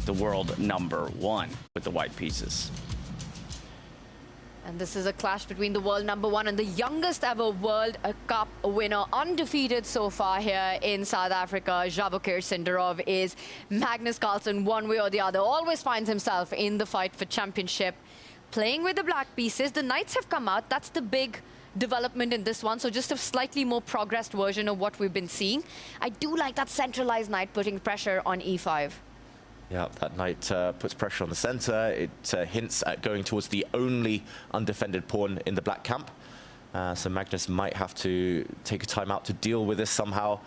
the world #1 with the white pieces. And this is a clash between the world #1 and the youngest ever World Cup winner, undefeated so far here in South Africa. Javokhir Sindarov is Magnus Carlsen, one way or the other, always finds himself in the fight for championship. Playing with the black pieces, the knights have come out. That's the big development in this one, so just a slightly more progressed version of what we've been seeing. I do like that centralized knight putting pressure on e5. Yeah, that knight puts pressure on the center. It hints at going towards the only undefended pawn in the black camp. So Magnus might have to take a time out to deal with this somehow.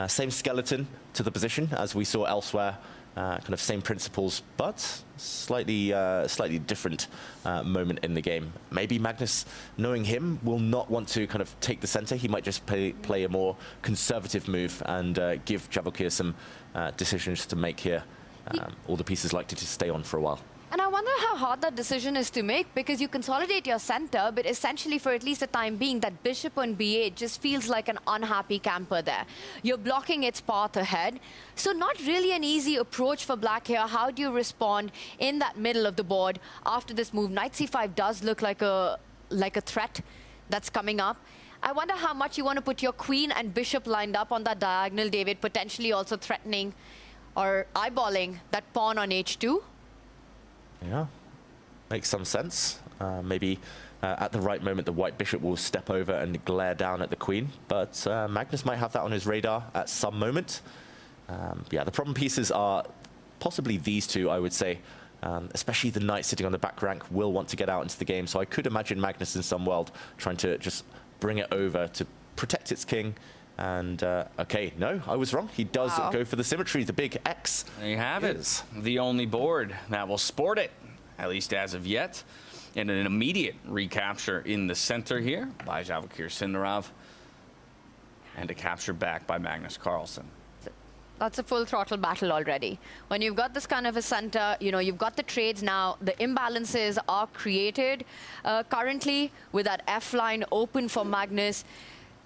Same skeleton to the position as we saw elsewhere. Kind of same principles, but slightly different moment in the game. Maybe Magnus, knowing him, will not want to kind of take the center. He might just play a more conservative move and give Javokhir some decisions to make here. All the pieces likely to stay on for a while. And I wonder how hard that decision is to make, because you consolidate your center, but essentially for at least the time being, that bishop on b8 just feels like an unhappy camper there. You're blocking its path ahead. So not really an easy approach for black here. How do you respond in that middle of the board after this move? Knight c5 does look like a threat that's coming up. I wonder how much you want to put your queen and bishop lined up on that diagonal, David, potentially also threatening or eyeballing that pawn on h2. Yeah, makes some sense. Maybe at the right moment, the white bishop will step over and glare down at the queen. But Magnus might have that on his radar at some moment. Yeah, the problem pieces are possibly these two, I would say. Especially the knight sitting on the back rank will want to get out into the game. So I could imagine Magnus in some world trying to just bring it over to protect its king. And, okay, no, I was wrong. He does go for the symmetry, the big X. There you have it. The only board that will sport it, at least as of yet. And an immediate recapture in the center here by Javokhir Sindarov. And a capture back by Magnus Carlsen. That's a full throttle battle already. When you've got this kind of a center, you know, you've got the trades now. The imbalances are created currently with that F line open for Magnus.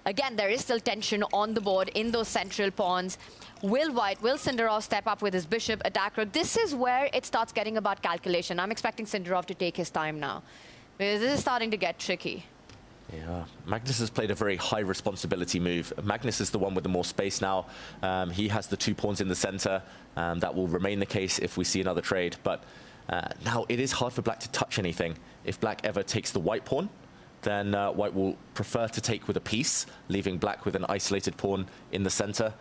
Again, there is still tension on the board in those central pawns. Will Sindarov step up with his bishop, attack rook? This is where it starts getting about calculation. I'm expecting Sindarov to take his time now, because this is starting to get tricky. Yeah, Magnus has played a very high responsibility move. Magnus is the one with the more space now. He has the 2 pawns in the center. That will remain the case if we see another trade. But now it is hard for black to touch anything. If black ever takes the white pawn, then white will prefer to take with a piece, leaving black with an isolated pawn in the center.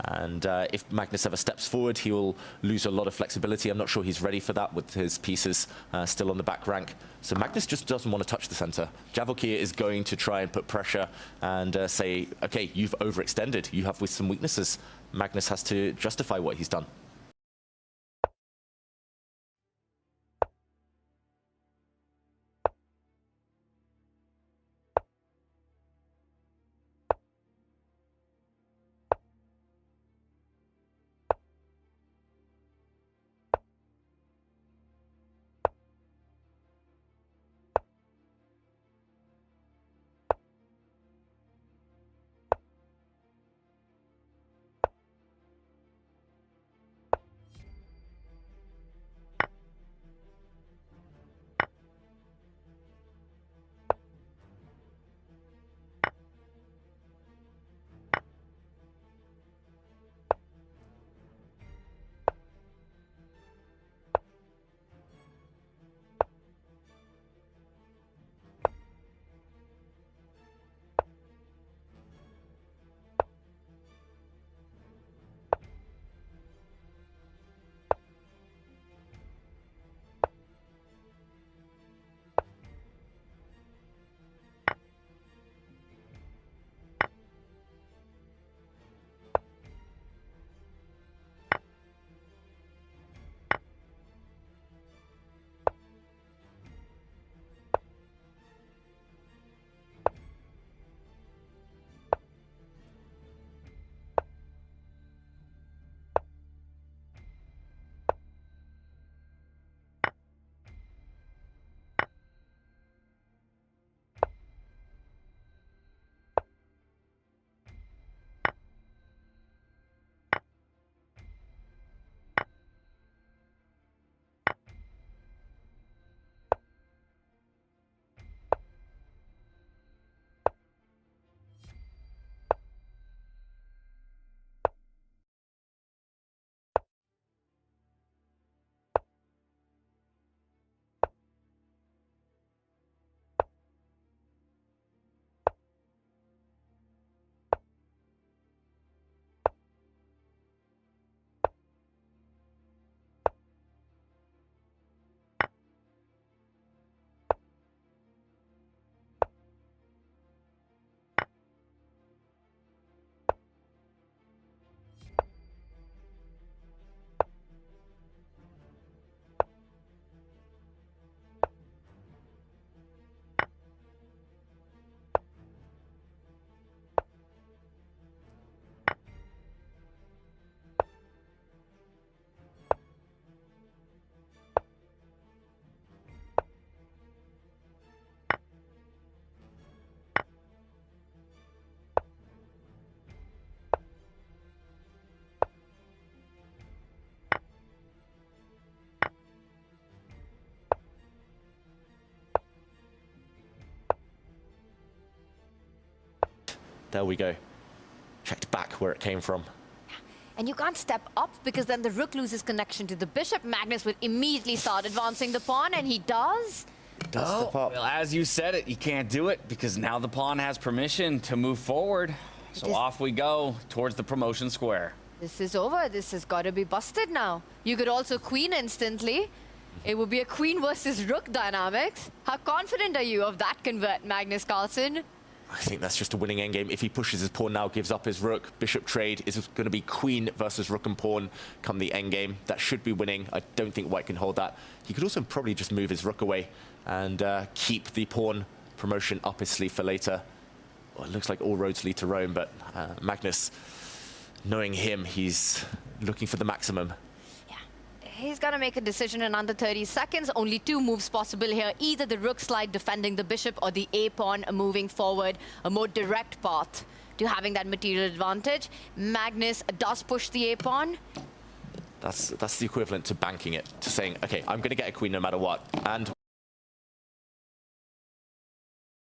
And if Magnus ever steps forward, he will lose a lot of flexibility. I'm not sure he's ready for that with his pieces still on the back rank. So Magnus just doesn't want to touch the center. Javokhir is going to try and put pressure and say, okay, you've overextended. You have with some weaknesses. Magnus has to justify what he's done. there we go. Checked back where it came from. And you can't step up because then the rook loses connection to the bishop. Magnus would immediately start advancing the pawn, and he does. Does step up. Well, as you said it, you can't do it because now the pawn has permission to move forward. So off we go towards the promotion square. This is over. This has got to be busted now. You could also queen instantly. It would be a queen versus rook dynamics. How confident are you of that convert, Magnus Carlsen? I think that's just a winning endgame. If he pushes his pawn now, gives up his rook, bishop trade is going to be queen versus rook and pawn come the endgame. That should be winning. I don't think white can hold that. He could also probably just move his rook away and keep the pawn promotion up his sleeve for later. Well, it looks like all roads lead to Rome, but Magnus, knowing him, he's looking for the maximum. He's got to make a decision in under 30 seconds. Only two moves possible here. Either the rook slide defending the bishop or the a-pawn moving forward. A more direct path to having that material advantage. Magnus does push the a-pawn. That's the equivalent to banking it, to saying, okay, I'm going to get a queen no matter what. And